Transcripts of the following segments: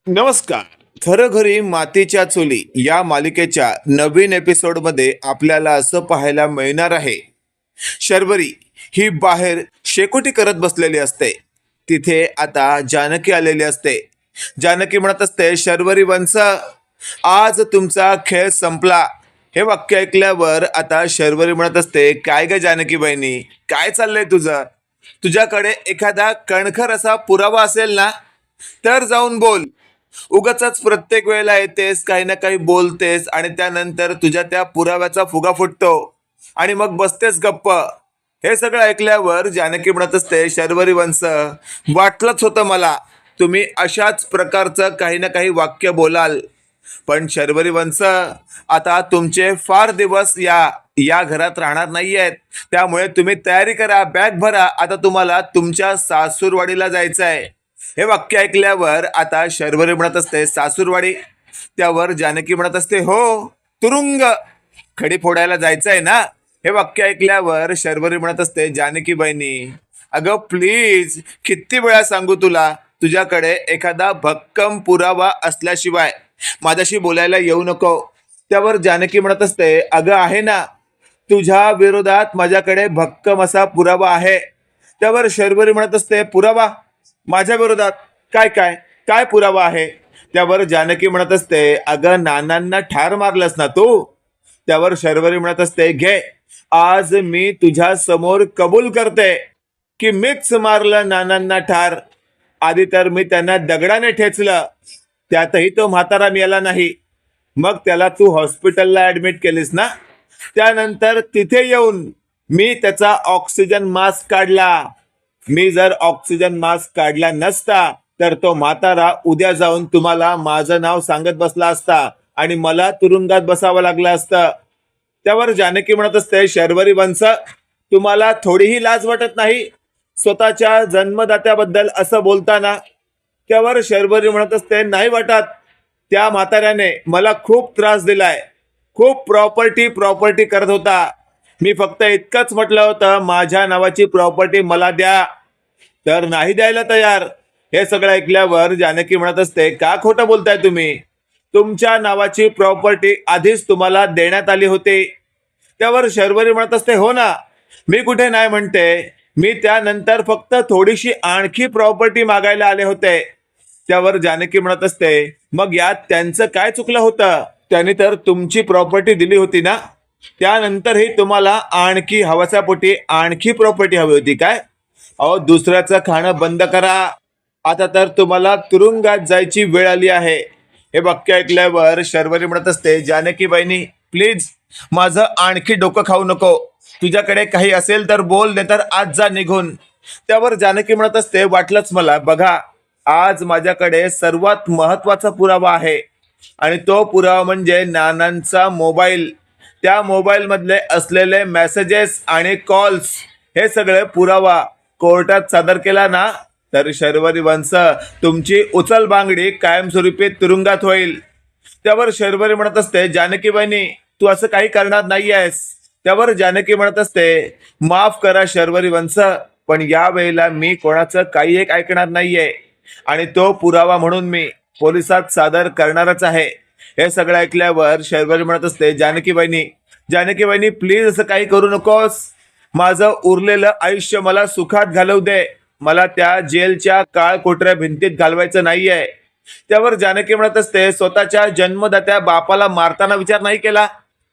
नमस्कार. घरोघरी मातीच्या चुली या मालिकेच्या नवीन एपिसोडमध्ये आपल्याला असं पाहायला मिळणार आहे. शर्वरी ही बाहेर शेकोटी करत बसलेली असते. तिथे आता जानकी आलेली असते. जानकी म्हणत असते, शर्वरी वंश, आज तुमचा खेळ संपला. हे वाक्य ऐकल्यावर आता शर्वरी म्हणत असते, काय ग जानकी बहिणी, काय चाललंय तुझं? तुझ्याकडे एखादा कणखर असा पुरावा असेल ना, तर जाऊन बोल. उगाचच प्रत्येक वेळेला येतेस, काही ना काही बोलतेस आणि त्यानंतर तुझ्या त्या पुराव्याचा फुगा फुटतो आणि मग बसतेस गप्प. हे सगळं ऐकल्यावर जानकी म्हणत असते, शर्वरी वंश, वाटलंच होतं मला तुम्ही अशाच प्रकारचं काही ना काही वाक्य बोलाल. पण शर्वरी वंश, आता तुमचे फार दिवस या या घरात राहणार नाही आहेत. त्यामुळे तुम्ही तयारी करा, बॅग भरा. आता तुम्हाला तुमच्या सासूरवाडीला जायचं आहे. हे वाक्य ऐकल्यावर आता शर्वरी म्हणत असते, सासूरवाडी? त्यावर जानकी म्हणत असते, हो, तुरुंग. खडी फोडायला जायचं आहे ना? हे वाक्य ऐकल्यावर शर्वरी म्हणत असते, जानकी बहिणी, अगं प्लीज, किती वेळा सांगू तुला, तुझ्याकडे एखादा भक्कम पुरावा असल्याशिवाय माझ्याशी बोलायला येऊ नको. त्यावर जानकी म्हणत असते, अगं आहे ना, तुझ्या विरोधात माझ्याकडे भक्कम असा पुरावा आहे. त्यावर शर्वरी म्हणत असते, पुरावा? माझ्या विरोधात? काय काय काय पुरावा आहे? त्यावर जानकी म्हणत असते, अगं नानांना ठार मारलंस ना तू. त्यावर शर्वरी म्हणत असते, घे, आज मी तुझ्या समोर कबूल करते की मीच मारलं नानांना ठार. आधी तर मी त्यांना दगडाने ठेचलं, त्यातही तो म्हातारा मिळाला नाही. मग त्याला तू हॉस्पिटलला ऍडमिट केलीस ना. त्यानंतर तिथे येऊन मी त्याचा ऑक्सिजन मास्क काढला. मी जर ऑक्सिजन मास्क काढला नसता तर तो म्हातारा उद्या जाऊन तुम्हाला माझं नाव सांगत बसला असता आणि मला तुरुंगात बसावं लागलं असतं. त्यावर जानकी म्हणत असते, शर्वरी वंश, तुम्हाला थोडीही लाज वाटत नाही स्वतःच्या जन्मदात्याबद्दल असं बोलताना? त्यावर शर्वरी म्हणत असते, नाही वाटत. त्या म्हाताऱ्याने मला खूप त्रास दिलाय. खूप प्रॉपर्टी करत होता. मी फक्त इतकंच म्हटलं होतं, माझ्या नावाची प्रॉपर्टी मला द्या, तर नाही द्यायला तयार. हे सगळं ऐकल्यावर जानकी म्हणत असते, का खोटं बोलताय तुम्ही? तुमच्या नावाची प्रॉपर्टी आधीच तुम्हाला देण्यात आली होती. त्यावर शर्वरी म्हणत असते, हो ना, मी कुठे नाही म्हणते. मी त्यानंतर फक्त थोडीशी आणखी प्रॉपर्टी मागायला आले होते. त्यावर जानकी म्हणत असते, मग यात त्यांचं काय चुकलं होतं? त्यांनी तर तुमची प्रॉपर्टी दिली होती ना. त्यानंतरही तुम्हाला आणखी हवासापोटी आणखी प्रॉपर्टी हवी होती काय? अहो, दुसऱ्याचं खाणं बंद करा. आता तर तुम्हाला तुरुंगात जायची वेळ आली आहे. हे वाक्य ऐकल्यावर शर्वरी म्हणत असते, जानकी बहिणी, प्लीज, माझं आणखी डोकं खाऊ नको. तुझ्याकडे काही असेल तर बोल, नाही तर आज जा निघून. त्यावर जानकी म्हणत असते, वाटलंच मला. बघा, आज माझ्याकडे सर्वात महत्वाचा पुरावा आहे आणि तो पुरावा म्हणजे नानांचा मोबाईल. त्या मोबाईल मधले असलेले मेसेजेस आणि कॉल्स, हे सगळे पुरावा कोर्टात सादर केला ना, तर शर्वरी वंश, तुमची उचल बांगडी कायमस्वरूपी तुरुंगात होईल. त्यावर शर्वरी म्हणत असते, जानकी बहिणी, तू असं काही करणार नाही आहेस. त्यावर जानकी म्हणत असते, माफ करा शर्वरी वंश, पण या वेळेला मी कोणाचं काही एक ऐकणार नाहीये आणि तो पुरावा म्हणून मी पोलिसात सादर करणारच आहे. हे सगळं ऐकल्यावर शर्वरी म्हणत असते, जानकी बहिणी, प्लीज असं काही करू नकोस. माझं उरलेलं आयुष्य मला सुखात घालवू दे. मला त्या जेलच्या काळकोटऱ्या भिंतीत घालवायचं नाहीये. त्यावर जानकी म्हणत असते, स्वतःच्या जन्मदात्या बापाला मारताना विचार नाही केला?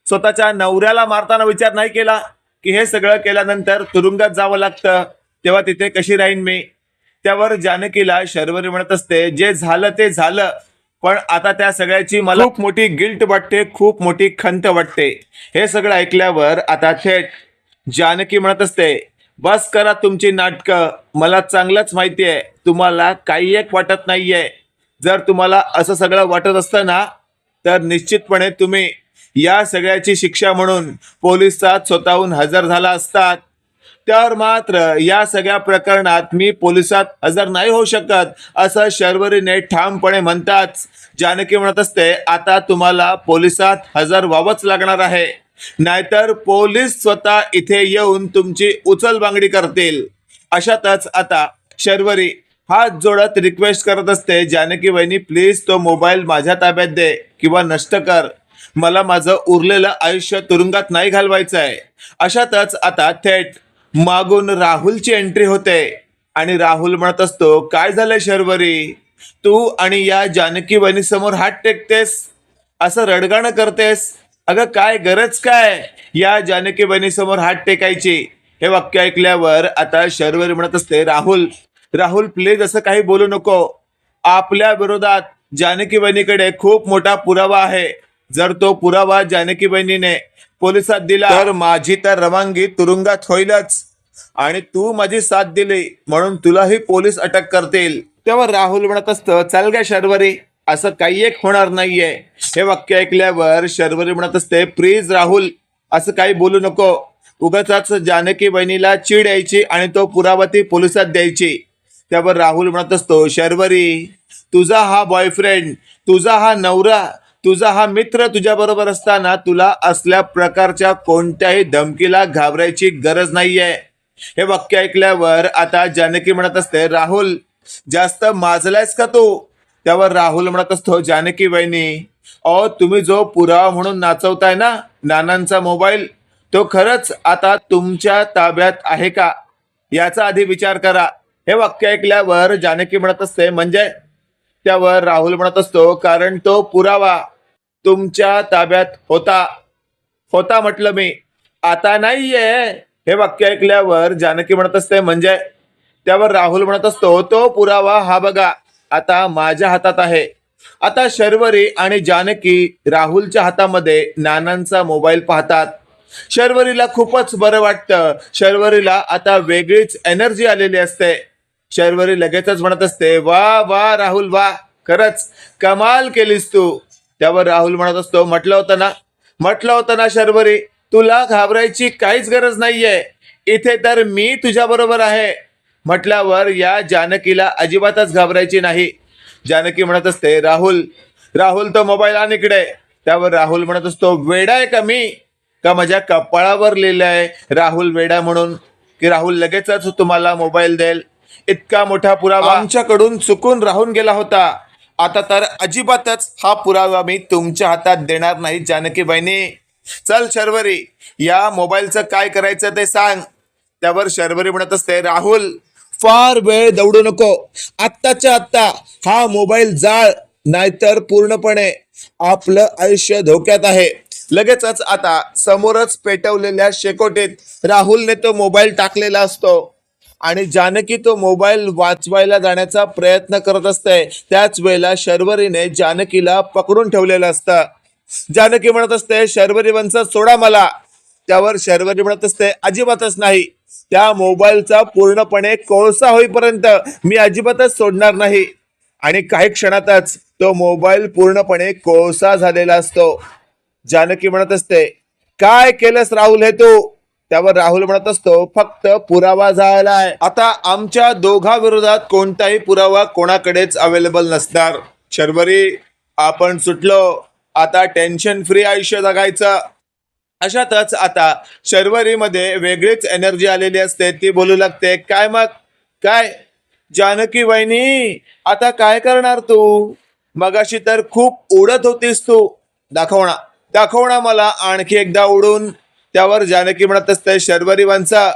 स्वतःच्या नवऱ्याला मारताना विचार नाही केला की हे सगळं केल्यानंतर तुरुंगात जावं लागतं, तेव्हा तिथे कशी राहीन मी? त्यावर जानकीला शर्वरी म्हणत असते, जे झालं ते झालं, पण आता त्या सगळ्याची मला खूप मोठी गिल्ट वाटते, खूप मोठी खंत वाटते. हे सगळं ऐकल्यावर आता थेट जानकी म्हणत असते, बस करा तुमची नाटकं. मला चांगलंच माहिती आहे तुम्हाला काही एक वाटत नाहीये. जर तुम्हाला असं सगळं वाटत असतं ना, तर निश्चितपणे तुम्ही या सगळ्याची शिक्षा म्हणून पोलिसात स्वतःहून हजर झाला असतात. त्यावर मात्र या सगळ्या प्रकरणात मी पोलिसात हजर नाही होऊ शकत, असं शर्वरीने ठामपणे म्हणताच जानकी म्हणत असते, आता तुम्हाला पोलिसात हजर व्हावंच लागणार आहे, नाहीतर पोलीस स्वतः इथे येऊन तुमची उचलबांगडी करतील. अशातच आता शर्वरी हात जोडत रिक्वेस्ट करत असते, जानकी वहिनी प्लीज तो मोबाईल माझ्या ताब्यात दे किंवा नष्ट कर. मला माझं उरलेलं आयुष्य तुरुंगात नाही घालवायचं आहे. अशातच आता थेट मागून राहुलची एंट्री होते आणि राहुल म्हणत असतो, काय झालंय शर्वरी, तू आणि या जानकी वहिनी समोर हात टेकतेस, असं रडगाणं करतेस. अगं काय गरज काय या जानकी बहिणी समोर हात टेकायची. हे वाक्य ऐकल्यावर आता शर्वरी म्हणत असते, राहुल राहुल प्लीज असं काही बोलू नको. आपल्या विरोधात जानकी बहिणीकडे खूप मोठा पुरावा आहे. जर तो पुरावा जानकी बहिणीने पोलिसात दिला तर माझी तर रवानगी तुरुंगात होईलच. आणि तू माझी साथ दिली म्हणून तुलाही पोलीस अटक करतील. तेव्हा राहुल म्हणत असतं, चल ग शर्वरी, असं काही एक होणार नाहीये. हे वाक्य ऐकल्यावर शर्वरी म्हणत असते, प्लीज राहुल असं काही बोलू नको. उगाच जानकी बहिणीला चीड यायची आणि तो पुरावा ती पोलिसात द्यायची. त्यावर राहुल म्हणत असतो, शर्वरी तुझा हा बॉयफ्रेंड, तुझा हा नवरा, तुझा हा मित्र तुझ्या बरोबर असताना तुला असल्या प्रकारच्या कोणत्याही धमकीला घाबरायची गरज नाहीये. हे वाक्य ऐकल्यावर आता जानकी म्हणत असते, राहुल जास्त माजलायस का तू. त्यावर राहुल म्हणत असतो, जानकी वहिनी तुम्ही जो पुरावा म्हणून नाचवताय ना नानांचा मोबाईल, तो खरंच आता तुमच्या ताब्यात आहे का याचा आधी विचार करा. हे वाक्य ऐकल्यावर जानकी म्हणत असते, म्हणजे. त्यावर राहुल म्हणत असतो, कारण तो पुरावा तुमच्या ताब्यात होता होता म्हटलं मी, आता नाहीये. हे वाक्य ऐकल्यावर जानकी म्हणत असते, म्हणजे. त्यावर राहुल म्हणत असतो, तो पुरावा हा बघा आता माझ्या हातात आहे. आता शर्वरी आणि जानकी राहुलच्या हातामध्ये नानांचा मोबाईल पाहतात. शर्वरीला खूपच बरं वाटतं. शर्वरीला आता वेगळीच एनर्जी आलेली असते. शर्वरी लगेचच म्हणत असते, वा वा राहुल वा, खरंच कमाल केलीस तू. त्यावर राहुल म्हणत असतो, म्हटलं होतं ना शर्वरी, तुला घाबरायची काहीच गरज नाहीये. इथे तर मी तुझ्या बरोबर आहे म्हटल्यावर या जानकीला अजिबातच घाबरायची नाही. जानकी म्हणत असते, राहुल तो मोबाईल आण इकडे. त्यावर राहुल म्हणत असतो, वेडा आहे का मी, का माझ्या कपाळावर लिहिलंय राहुल वेडा म्हणून, की राहुल लगेचच तुम्हाला मोबाईल देईल. इतका मोठा पुरावा आमच्याकडून चुकून राहून गेला होता. आता तर अजिबातच हा पुरावा मी तुमच्या हातात देणार नाही जानकी बहिणी. चल शर्वरी, या मोबाईलचं काय करायचं ते सांग. त्यावर शर्वरी म्हणत असते, राहुल फार वेळ दौडू नको, आत्ताच्या आत्ता हा मोबाईल जाळ, नाहीतर पूर्णपणे आपलं आयुष्य धोक्यात आहे. लगेचच आता समोरच पेटवलेल्या शेकोटीत राहुलने तो मोबाईल टाकलेला असतो आणि जानकी तो मोबाईल वाचवायला जाण्याचा प्रयत्न करत असते. त्याच वेळेला शर्वरीने जानकीला पकडून ठेवलेलं असतं. जानकी म्हणत असते, शर्वरी वंश सोडा मला. त्यावर शर्वरी म्हणत असते, अजिबातच नाही, त्या मोबाईलचा पूर्णपणे कोळसा होईपर्यंत मी अजिबातच सोडणार नाही. आणि काही क्षणातच तो मोबाईल पूर्णपणे कोळसा झालेला असतो. जानकी म्हणत असते, काय केलंस राहुल हे तू. त्यावर राहुल म्हणत असतो, फक्त पुरावा झालाय. आता आमच्या दोघा विरोधात कोणताही पुरावा कोणाकडेच अवेलेबल नसणार. शर्वरी आपण सुटलो, आता टेन्शन फ्री आयुष्य जगायचं. अशातच आता शर्वरीमध्ये वेगळीच एनर्जी आलेली असते. ती बोलू लागते, काय मग काय जानकी वहिनी, आता काय करणार तू. मगाशी तर खूप उडत होतीस तू, दाखव ना मला आणखी एकदा उडून. त्यावर जानकी म्हणत असते, शर्वरी वंशा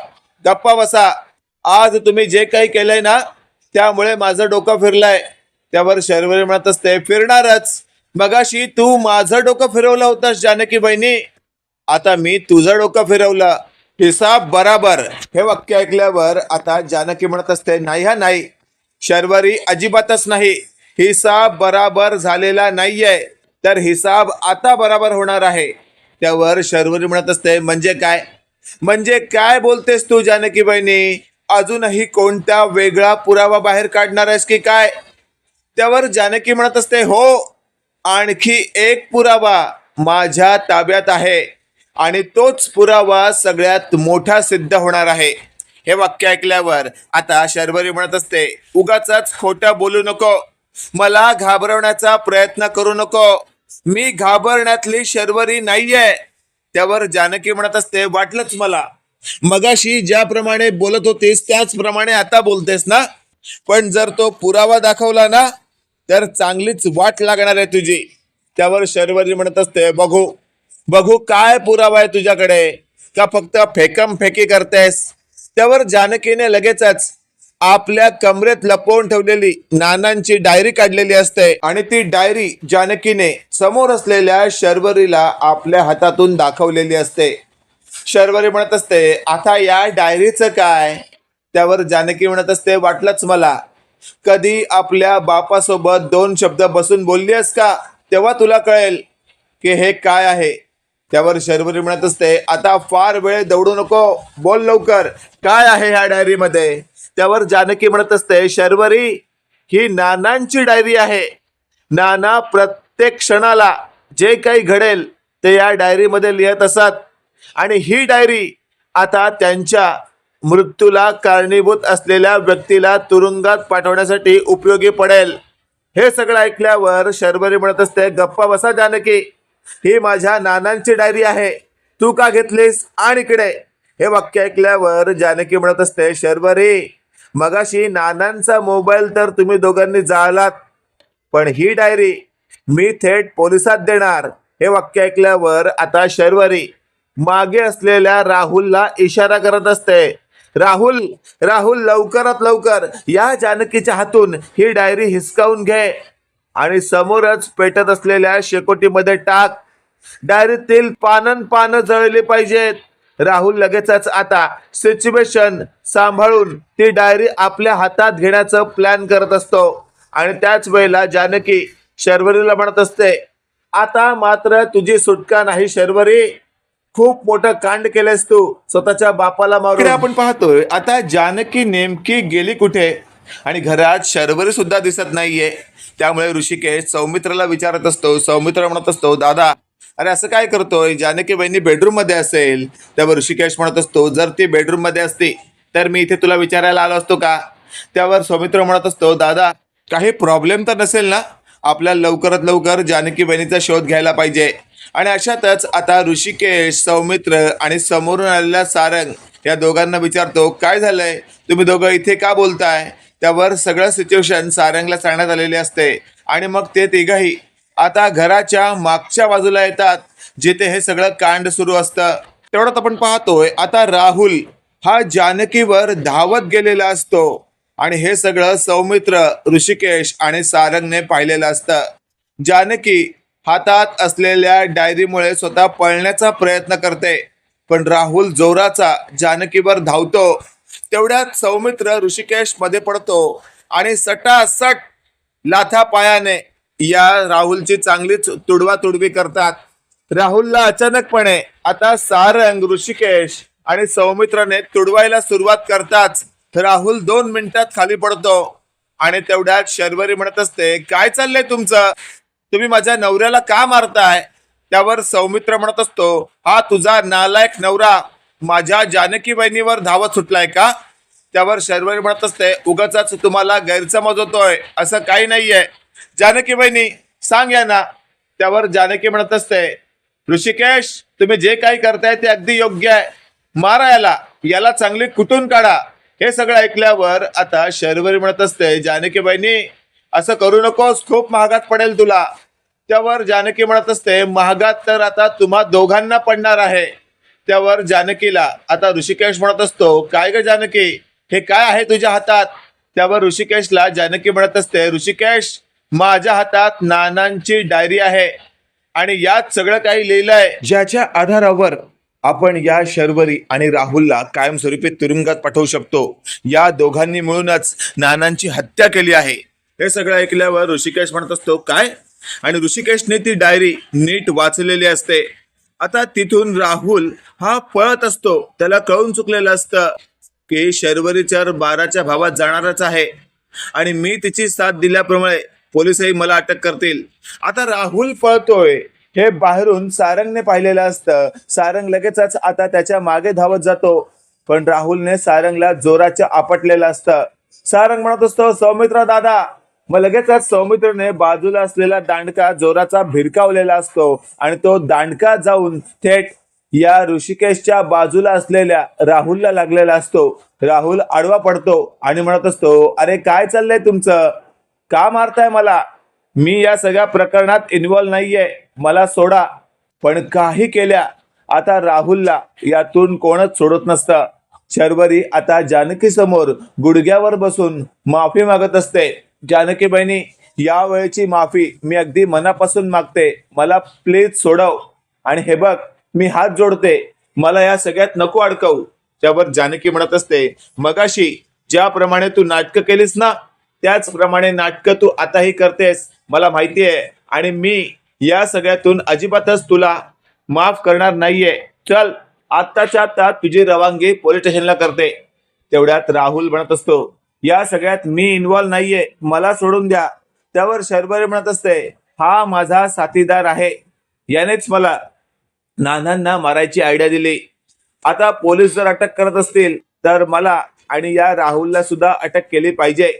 गप्पा बसा, आज तुम्ही जे काही केलंय ना त्यामुळे माझं डोकं फिरलंय. त्यावर शर्वरी म्हणत असते, फिरणारच, मगाशी तू माझं डोकं फिरवलं होतंस जानकी बहिणी, आता मी तुझं डोकं फिरवलं, हिसाब बराबर. हे वाक्य ऐकल्यावर आता जानकी म्हणत असते, नाही हा नाही शर्वरी, अजिबातच नाही, हिसाब बराबर झालेला नाहीये, तर हिसाब आता बराबर होणार आहे. त्यावर शर्वरी म्हणत असते, म्हणजे काय बोलतेस तू जानकी बहिणी, अजूनही कोणता वेगळा पुरावा बाहेर काढणार आहेस की काय. त्यावर जानकी म्हणत असते, हो, आणखी एक पुरावा माझ्या ताब्यात आहे आणि तोच पुरावा सगळ्यात मोठा सिद्ध होणार आहे. हे वाक्य ऐकल्यावर आता शर्वरी म्हणत असते, उगाच खोटं बोलू नको, मला घाबरवण्याचा प्रयत्न करू नको, मी घाबरण्यातली शर्वरी नाहीये. त्यावर जानकी म्हणत असते, वाटलंच मला, मगाशी ज्याप्रमाणे बोलत होतीस त्याचप्रमाणे आता बोलतेस ना. पण जर तो पुरावा दाखवला ना तर चांगलीच वाट लागणार आहे तुझी. त्यावर शर्वरी म्हणत असते, बघू बघू काय पुरावा आहे तुझ्याकडे, का फक्त फेकम फेकी करतेस. त्यावर जानकीने लगेचच आपल्या कमरेत लपवून ठेवलेली नानांची डायरी काढलेली असते आणि ती डायरी जानकीने समोर असलेल्या शर्वरीला आपल्या हातातून दाखवलेली असते. शर्वरी म्हणत असते, आता या डायरीचं काय. त्यावर जानकी म्हणत असते, वाटलंच मला. कधी आपल्या बापासोबत दोन शब्द बसून बोललीस का, तेव्हा तुला कळेल की हे काय आहे. त्यावर शर्वरी म्हणत असते, आता फार वेळ दौडू नको, बोल लवकर काय आहे ह्या डायरीमध्ये. त्यावर जानकी म्हणत असते, शर्वरी ही नानांची डायरी आहे. नाना प्रत्येक क्षणाला जे काही घडेल ते या डायरीमध्ये लिहित असत आणि ही डायरी आता त्यांच्या मृत्यूला कारणीभूत असलेल्या व्यक्तीला तुरुंगात पाठवण्यासाठी उपयोगी पडेल. हे सगळं ऐकल्यावर शर्वरी म्हणत असते, गप्पा बसा जानकी, ही माझ्या नानांची डायरी आहे, तू का घेतलीस आणि इकडे. हे वाक्य ऐकल्यावर जानकी म्हणत असते, शर्वरी मगाशी नानांचा मोबाईल तर तुम्ही दोघांनी जाळलात, पण ही डायरी मी थेट पोलिसात देणार. हे वाक्य ऐकल्यावर आता शर्वरी मागे असलेल्या राहुलला इशारा करत असते, राहुल राहुल लवकरात लवकर या जानकीच्या हातून ही डायरी हिसकावून घे आणि समोरच पेटत असलेल्या शेकोटीमध्ये टाक. डायरीतील पानं जळली पाहिजेत. राहुल लगेचच आता सिच्युएशन सांभाळून ती डायरी आपल्या हातात घेण्याचं प्लॅन करत असतो आणि त्याच वेळेला जानकी शर्वरीला म्हणत असते, आता मात्र तुझी सुटका नाही शर्वरी, खूप मोठं कांड केलंस तू स्वतःच्या बापाला मारून. आपण पाहतोय आता जानकी नेमकी गेली कुठे आणि घरात शर्वरी सुद्धा दिसत नाहीये. त्यामुळे ऋषिकेश सौमित्राला विचारत असतो. सौमित्र म्हणत असतो, दादा अरे असं काय करतोय, जानकी बहिणी बेडरूम मध्ये असेल. त्यावर ऋषिकेश म्हणत असतो, जर ती बेडरूम मध्ये असती तर मी इथे तुला विचारायला आलो असतो का. त्यावर सौमित्र म्हणत असतो, दादा काही प्रॉब्लेम तर नसेल ना, आपल्याला लवकरात लवकर जानकी बहिणीचा शोध घ्यायला पाहिजे. आणि अशातच आता ऋषिकेश, सौमित्र आणि समोरून आलेला सारंग या दोघांना विचारतो, काय झालंय, तुम्ही दोघं इथे का बोलताय. त्यावर सगळं सिच्युएशन सारंगला सांगण्यात आलेली असते आणि मग ते तिघही आता घराच्या मागच्या बाजूला येतात जिथे हे सगळं कांड सुरू असतं. तेवढ्यात आपण पाहतोय आता राहुल हा जानकीवर धावत गेलेला असतो आणि हे सगळं सौमित्र, ऋषिकेश आणि सारंगने पाहिलेलं असतं. जानकी हातात असलेल्या डायरीमुळे स्वतः पळण्याचा प्रयत्न करते, पण राहुल जोराचा जानकीवर धावतो. तेवढ्यात सौमित्र ऋषिकेश मध्ये पडतो आणि सटासट लाथा पायाने या राहुलची चांगलीच तुडवातुडवी करतात. राहुलला अचानकपणे आता सारंग, ऋषिकेश आणि सौमित्रने तुडवायला सुरुवात करताच राहुल 2 मिनिटात खाली पडतो आणि तेवढ्यात शर्वरी म्हणत असते, काय चाललंय तुमचं, तुम्ही माझ्या नवऱ्याला का मारताय. त्यावर सौमित्र म्हणत असतो, हा तुझा नालायक नवरा माझ्या जानकी बहिणीवर धावत सुटलाय का. त्यावर शर्वरी म्हणत असते, उगाच तुम्हाला गैरसमज होतोय, असं काही नाहीये, जानकी बहिणी सांग या ना. त्यावर जानकी म्हणत असते, ऋषिकेश तुम्ही जे काही करताय ते अगदी योग्य आहे, मारा याला चांगली कुटून काढा. हे सगळं ऐकल्यावर आता शर्वरी म्हणत असते, जानकी बहिणी असं करू नकोस, खूप महागात पडेल तुला. त्यावर जानकी म्हणत असते, महागात तर आता तुम्हा दोघांना पडणार आहे. त्यावर जानकीला आता ऋषिकेश म्हणत असतो, काय ग जानकी हे काय आहे तुझ्या हातात. त्यावर ऋषिकेशला जानकी म्हणत असते, ऋषिकेश माझ्या हातात नानांची डायरी आहे आणि यात सगळं काही लिहिलंय ज्याच्या आधारावर आपण या शर्वरी आणि राहुलला कायमस्वरूपी तुरुंगात पाठवू शकतो. या दोघांनी मिळूनच नानांची हत्या केली आहे. हे सगळं ऐकल्यावर ऋषिकेश म्हणत असतो, काय. आणि ऋषिकेशने ती डायरी नीट वाचलेली असते. आता तिथून राहुल हा पळत असतो. त्याला कळून चुकलेलं असतं की शर्वरीच्या 12च्या भावात जाणारच आहे आणि मी तिची साथ दिल्याप्रमाणे पोलिसही मला अटक करतील. आता राहुल पळतोय हे बाहेरून सारंगने पाहिलेलं असतं. सारंग लगेचच आता त्याच्या मागे धावत जातो, पण राहुलने सारंगला जोराच्या आपटलेलं असतं. सारंग म्हणत असतो, सौमित्र दादा. मग लगेचच सौमित्रने बाजूला असलेला दांडका जोराचा भिरकावलेला असतो आणि तो दांडका जाऊन थेट या ऋषिकेशच्या बाजूला असलेल्या राहुलला लागलेला असतो. राहुल आडवा पडतो आणि म्हणत असतो, अरे काय चाललंय तुमचं, का मारताय मला, मी या सगळ्या प्रकरणात इन्व्हॉल्व नाहीये, मला सोडा. पण काही केल्या आता राहुलला यातून कोणच सोडत नसतं. शर्वरी आता जानकी समोर गुडघ्यावर बसून माफी मागत असते. जानकी बहिणी, या वेळेची माफी मी अगदी मनापासून मागते, मला प्लीज सोडव. आणि हे बघ, मी हात जोडते, मला या सगळ्यात नको अडकवू. त्यावर जानकी म्हणत असते, मगाशी ज्याप्रमाणे तू नाटकं केलीस ना, त्याचप्रमाणे नाटकं तू आताही करतेस, मला माहिती आहे. आणि मी या सगळ्यातून अजिबातच तुला माफ करणार नाहीये. चल, आत्ताच्या आत्ता तुझी रवानगी पोलीस स्टेशनला करते. तेवढ्यात राहुल म्हणत असतो, या सगळ्यात मी इन्व्हॉल्व नाहीये, मला सोडून द्या. त्यावर शर्वरी म्हणत असते, हा माझा साथीदार आहे, यानेच मला नानांना मारायची आयडिया दिली. आता पोलीस जर अटक करत असतील तर मला आणि या राहुलला सुद्धा अटक केली पाहिजे.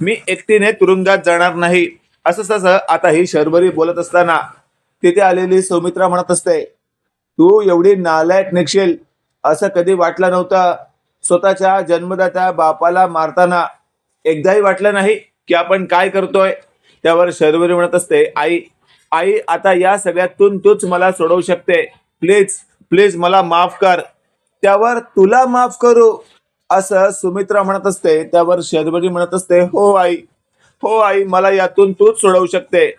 मी एकटीने तुरुंगात जाणार नाही. असं तसं आता ही शर्वरी बोलत असताना तिथे आलेली सौमित्रा म्हणत असते, तू एवढी नालायक निघशील असं कधी वाटलं नव्हतं. स्वतःच्या जन्मदात्या बापाला मारताना एकदाही वाटलं नाही की आपण काय करतोय. त्यावर शर्वरी म्हणत असते, आई आई आता या सगळ्यातून तूच मला सोडवू शकते, प्लीज प्लीज मला माफ कर. त्यावर तुला माफ करू असं सुमित्रा म्हणत असते. त्यावर शर्वरी म्हणत असते, हो आई, हो आई, मला यातून तूच सोडवू शकते.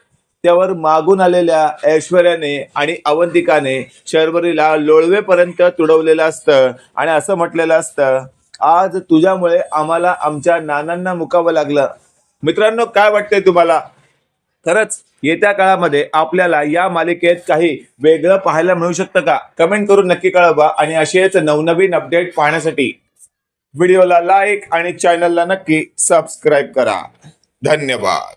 त्यावर मागून आलेल्या ऐश्वर्याने आणि अवंतिकाने शर्वरीला लोळवेपर्यंत तुडवलेलं असतं आणि असं म्हटलेलं असतं, आज तुझ्यामुळे आम्हाला आमच्या नानांना मुकावं लागलं. मित्रांनो, काय वाटतंय तुम्हाला? खरंच येत्या काळामध्ये आपल्याला या मालिकेत काही वेगळं पाहायला मिळू शकतं का? कमेंट करून नक्की कळवा. आणि असेच नवनवीन अपडेट पाहण्यासाठी व्हिडिओला लाईक आणि चॅनलला नक्की सबस्क्राईब करा. धन्यवाद.